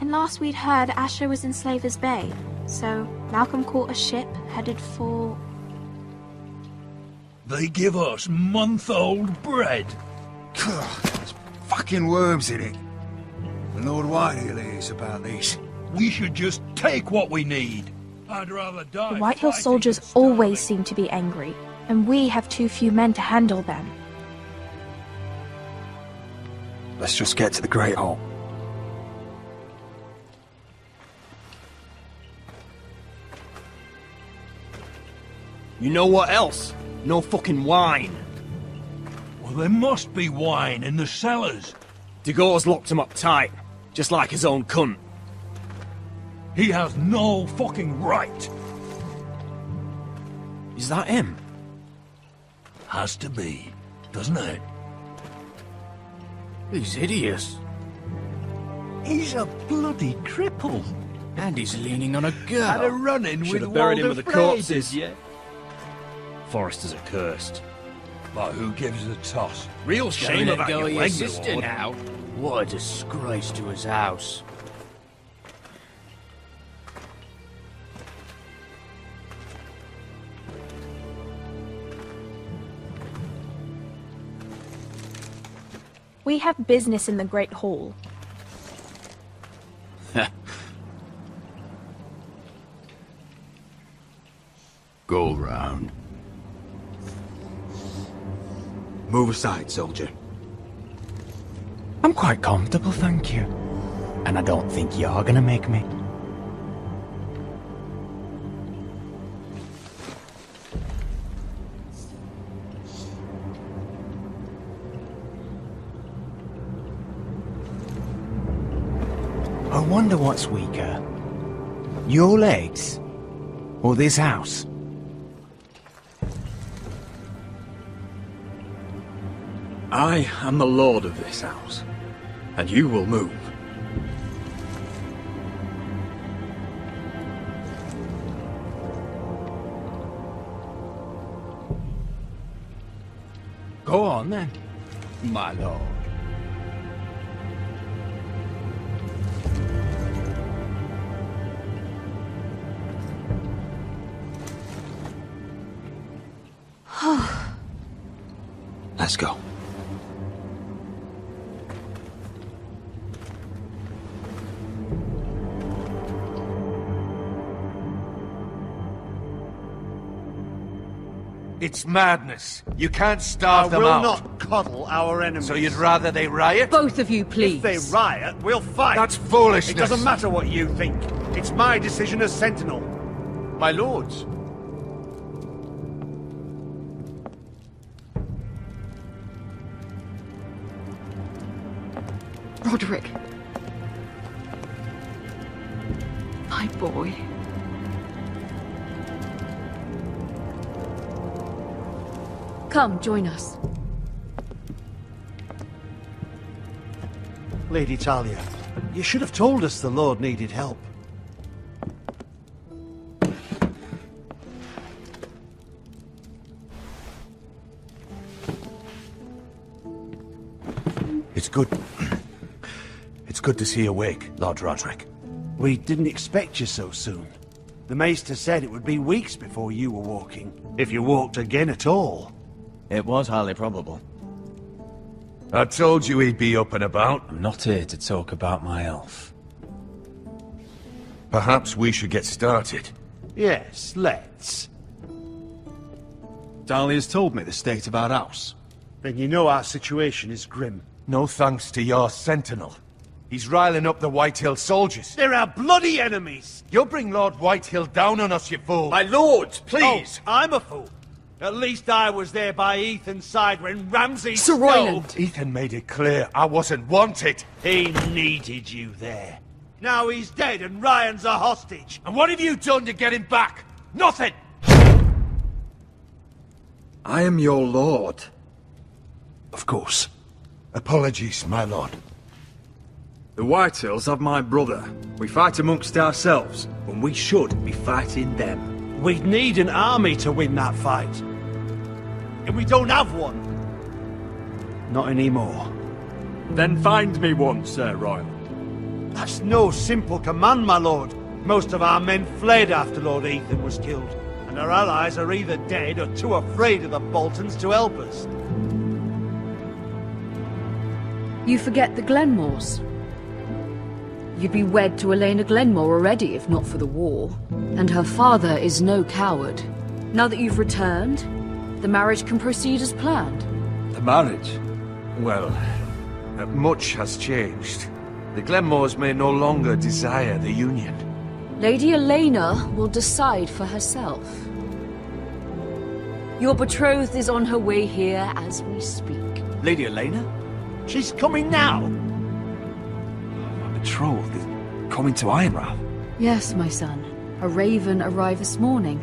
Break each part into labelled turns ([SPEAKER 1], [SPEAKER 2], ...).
[SPEAKER 1] When last we'd heard, Asher was in Slaver's Bay, so Malcolm caught a ship headed for...
[SPEAKER 2] They give us month-old bread.
[SPEAKER 3] There's fucking worms in it. And Lord Whitehill is about this.
[SPEAKER 2] We should just take what we need. I'd rather die.
[SPEAKER 1] The Whitehill
[SPEAKER 2] fighting
[SPEAKER 1] soldiers
[SPEAKER 2] than starving.
[SPEAKER 1] always seem to be angry, and we have too few men to handle them.
[SPEAKER 3] Let's just get to the Great Hall.
[SPEAKER 4] You know what else? No fucking wine.
[SPEAKER 2] Well, there must be wine in the cellars.
[SPEAKER 4] Degau's locked him up tight, just like his own cunt.
[SPEAKER 2] He has no fucking right.
[SPEAKER 4] Is that him?
[SPEAKER 2] Has to be, doesn't it?
[SPEAKER 4] He's hideous.
[SPEAKER 2] He's a bloody cripple.
[SPEAKER 4] And he's leaning on a girl.
[SPEAKER 2] Had a run-in
[SPEAKER 4] Should
[SPEAKER 2] with
[SPEAKER 4] have buried him
[SPEAKER 2] Walder
[SPEAKER 4] with the
[SPEAKER 2] Frey,
[SPEAKER 4] corpses.
[SPEAKER 2] did ya?
[SPEAKER 4] Foresters are cursed.
[SPEAKER 2] But who gives a toss?
[SPEAKER 4] Real shame
[SPEAKER 5] Let
[SPEAKER 4] about
[SPEAKER 5] go
[SPEAKER 4] your
[SPEAKER 5] of your
[SPEAKER 4] leg,
[SPEAKER 5] sister
[SPEAKER 4] Lord.
[SPEAKER 5] now. What a disgrace to his house.
[SPEAKER 1] We have business in the Great Hall.
[SPEAKER 5] Go round.
[SPEAKER 3] Move aside, soldier.
[SPEAKER 6] I'm quite comfortable, thank you. And I don't think you're gonna make me. I wonder what's weaker. Your legs? Or this house?
[SPEAKER 7] I am the lord of this house, and you will move.
[SPEAKER 6] Go on then, my lord.
[SPEAKER 3] Let's go.
[SPEAKER 8] It's madness. You can't starve them out.
[SPEAKER 9] I will not coddle our enemies.
[SPEAKER 8] So you'd rather they riot?
[SPEAKER 10] Both of you, please.
[SPEAKER 9] If they riot, we'll fight.
[SPEAKER 8] That's foolishness.
[SPEAKER 9] It doesn't matter what you think. It's my decision as Sentinel.
[SPEAKER 8] My lords.
[SPEAKER 10] Roderick. My boy. Come, join us.
[SPEAKER 9] Lady Talia, you should have told us the Lord needed help.
[SPEAKER 8] It's good. It's good to see you awake, Lord Roderick.
[SPEAKER 9] We didn't expect you so soon. The Maester said it would be weeks before you were walking, if you walked again at all.
[SPEAKER 6] It was highly probable.
[SPEAKER 8] I told you he'd be up and about.
[SPEAKER 6] I'm not here to talk about my elf.
[SPEAKER 8] Perhaps we should get started.
[SPEAKER 9] Yes, let's.
[SPEAKER 3] Dahlia's told me the state of our house.
[SPEAKER 9] Then you know our situation is grim.
[SPEAKER 8] No thanks to your sentinel. He's riling up the Whitehill soldiers.
[SPEAKER 9] They're our bloody enemies!
[SPEAKER 8] You'll bring Lord Whitehill down on us, you fool!
[SPEAKER 4] My lords, please!
[SPEAKER 9] Oh, I'm a fool. At least I was there by Ethan's side when Ramsay
[SPEAKER 10] Sir
[SPEAKER 9] stole.
[SPEAKER 10] Royland.
[SPEAKER 8] Ethan made it clear I wasn't wanted.
[SPEAKER 9] He needed you there. Now he's dead and Ryan's a hostage.
[SPEAKER 8] And what have you done to get him back? Nothing!
[SPEAKER 7] I am your lord.
[SPEAKER 8] Of course. Apologies, my lord.
[SPEAKER 7] The Whitehills have my brother. We fight amongst ourselves, when we should be fighting them.
[SPEAKER 9] We'd need an army to win that fight. And we don't have one. Not anymore.
[SPEAKER 7] Then find me one, Sir Royland.
[SPEAKER 9] That's no simple command, my lord. Most of our men fled after Lord Ethan was killed, and our allies are either dead or too afraid of the Boltons to help us.
[SPEAKER 10] You forget the Glenmores. You'd be wed to Elena Glenmore already if not for the war. And her father is no coward. Now that you've returned, the marriage can proceed as planned.
[SPEAKER 7] The marriage? Well, much has changed. The Glenmores may no longer desire the union.
[SPEAKER 10] Lady Elena will decide for herself. Your betrothed is on her way here as we speak.
[SPEAKER 7] Lady Elena?
[SPEAKER 9] She's coming now!
[SPEAKER 7] My betrothed is coming to Ironrath.
[SPEAKER 10] Yes, my son. A raven arrived this morning.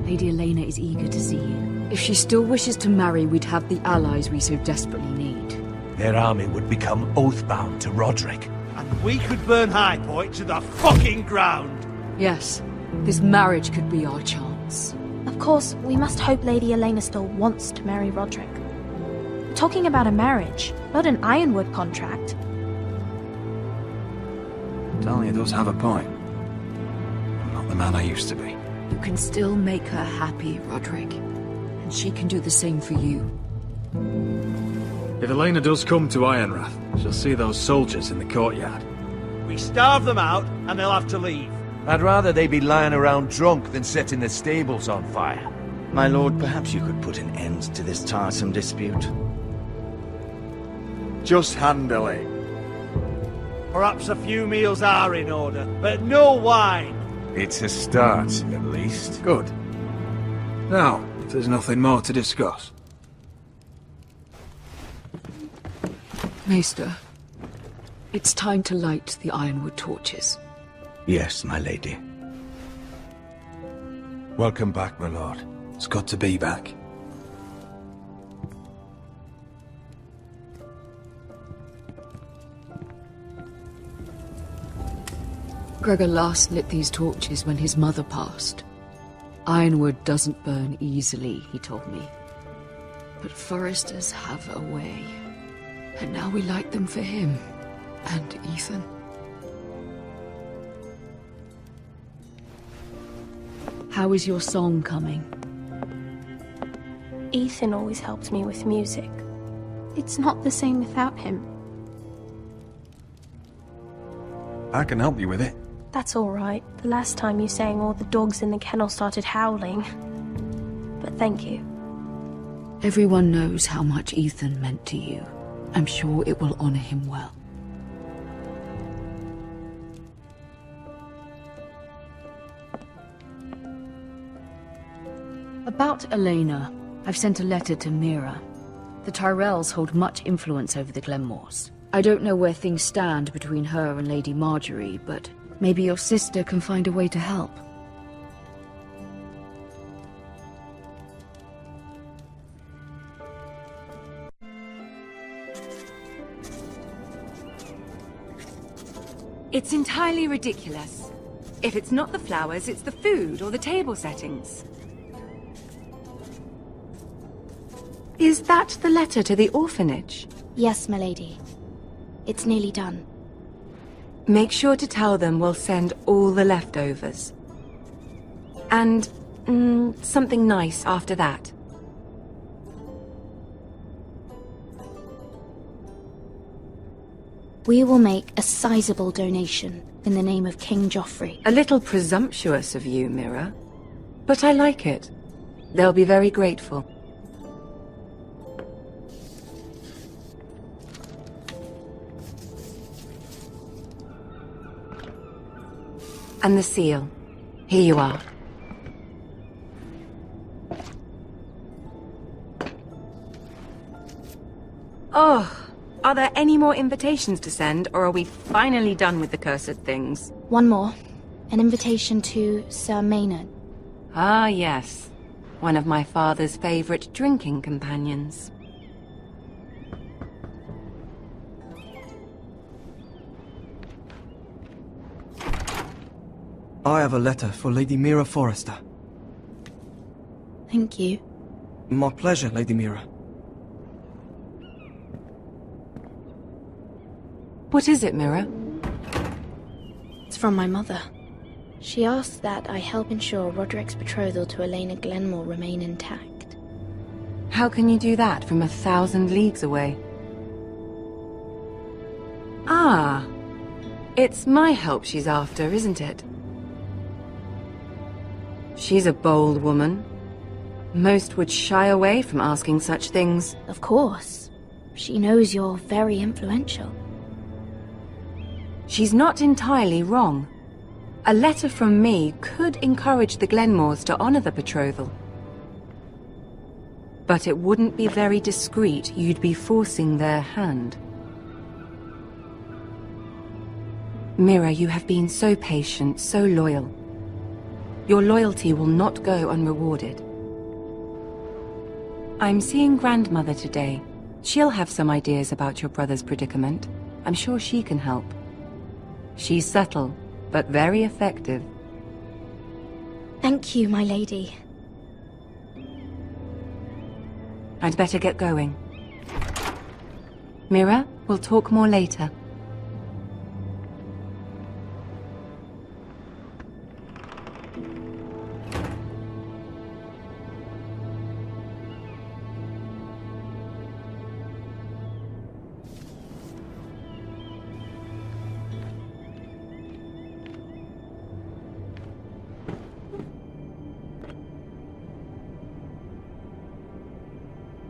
[SPEAKER 10] Lady Elena is eager to see you. If she still wishes to marry, we'd have the allies we so desperately need.
[SPEAKER 8] Their army would become oath-bound to Roderick.
[SPEAKER 9] And we could burn High Point to the fucking ground!
[SPEAKER 10] Yes, this marriage could be our chance.
[SPEAKER 1] Of course, we must hope Lady Elena still wants to marry Roderick. We're talking about a marriage, not an Ironwood contract.
[SPEAKER 7] Talia does have a point. I'm not the man I used to be.
[SPEAKER 10] You can still make her happy, Roderick. And she can do the same for you.
[SPEAKER 7] If Elena does come to Ironrath, she'll see those soldiers in the courtyard.
[SPEAKER 9] We starve them out, and they'll have to leave.
[SPEAKER 8] I'd rather they be lying around drunk than setting the stables on fire.
[SPEAKER 6] My lord, perhaps you could put an end to this tiresome dispute.
[SPEAKER 7] Just handily.
[SPEAKER 9] Perhaps a few meals are in order, but no wine!
[SPEAKER 8] It's a start, at least.
[SPEAKER 7] Good. Now, if there's nothing more to discuss.
[SPEAKER 10] Maester, it's time to light the Ironwood torches.
[SPEAKER 6] Yes, my lady.
[SPEAKER 8] Welcome back, my lord.
[SPEAKER 7] It's good to be back.
[SPEAKER 10] Gregor last lit these torches when his mother passed. Ironwood doesn't burn easily, he told me. But foresters have a way. And now we light them for him. And Ethan. How is your song coming?
[SPEAKER 1] Ethan always helped me with music. It's not the same without him.
[SPEAKER 7] I can help you with it.
[SPEAKER 1] That's all right. The last time you sang, all the dogs in the kennel started howling. But thank you.
[SPEAKER 10] Everyone knows how much Ethan meant to you. I'm sure it will honor him well. About Elena, I've sent a letter to Mira. The Tyrells hold much influence over the Glenmores. I don't know where things stand between her and Lady Marjorie, but maybe your sister can find a way to help.
[SPEAKER 11] It's entirely ridiculous. If it's not the flowers, it's the food or the table settings. Is that the letter to the orphanage?
[SPEAKER 1] Yes, my lady. It's nearly done.
[SPEAKER 11] Make sure to tell them we'll send all the leftovers. And, something nice after that.
[SPEAKER 1] We will make a sizable donation in the name of King Joffrey.
[SPEAKER 11] A little presumptuous of you, Mira. But I like it. They'll be very grateful. And the seal. Here you are. Oh, are there any more invitations to send, or are we finally done with the cursed things?
[SPEAKER 1] One more. An invitation to Sir Maynard.
[SPEAKER 11] Ah, yes. One of my father's favorite drinking companions.
[SPEAKER 12] I have a letter for Lady Mira Forrester.
[SPEAKER 1] Thank you.
[SPEAKER 12] My pleasure, Lady Mira.
[SPEAKER 11] What is it, Mira?
[SPEAKER 13] from my mother. She asks that I help ensure Roderick's betrothal to Elena Glenmore remain intact.
[SPEAKER 11] How can you do that from 1,000 leagues away? Ah, it's my help she's after, isn't it? She's a bold woman. Most would shy away from asking such things.
[SPEAKER 13] Of course. She knows you're very influential.
[SPEAKER 11] She's not entirely wrong. A letter from me could encourage the Glenmores to honor the betrothal. But it wouldn't be very discreet. You'd be forcing their hand. Mira, you have been so patient, so loyal. Your loyalty will not go unrewarded. I'm seeing Grandmother today. She'll have some ideas about your brother's predicament. I'm sure she can help. She's subtle, but very effective.
[SPEAKER 13] Thank you, my lady.
[SPEAKER 11] I'd better get going. Mira, we'll talk more later.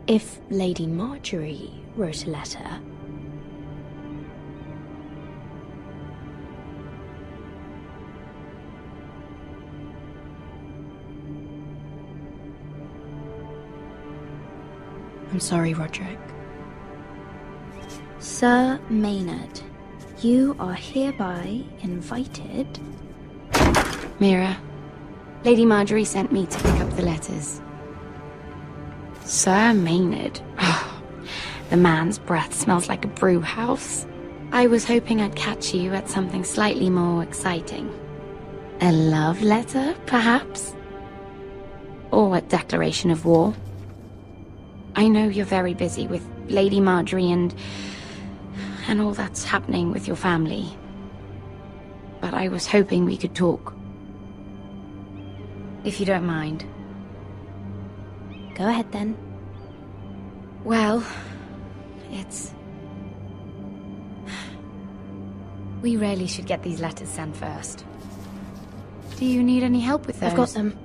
[SPEAKER 13] If Lady Marjorie wrote a letter... I'm sorry, Roderick. Sir Maynard, you are hereby invited...
[SPEAKER 14] Mira, Lady Marjorie sent me to pick up the letters. Sir Maynard. The man's breath smells like a brew house. I was hoping I'd catch you at something slightly more exciting. A love letter, perhaps? Or a declaration of war? I know you're very busy with Lady Marjorie and all that's happening with your family. But I was hoping we could talk. If you don't mind.
[SPEAKER 13] Go ahead, then.
[SPEAKER 14] Well, we really should get these letters sent first. Do you need any help with those?
[SPEAKER 13] I've got them.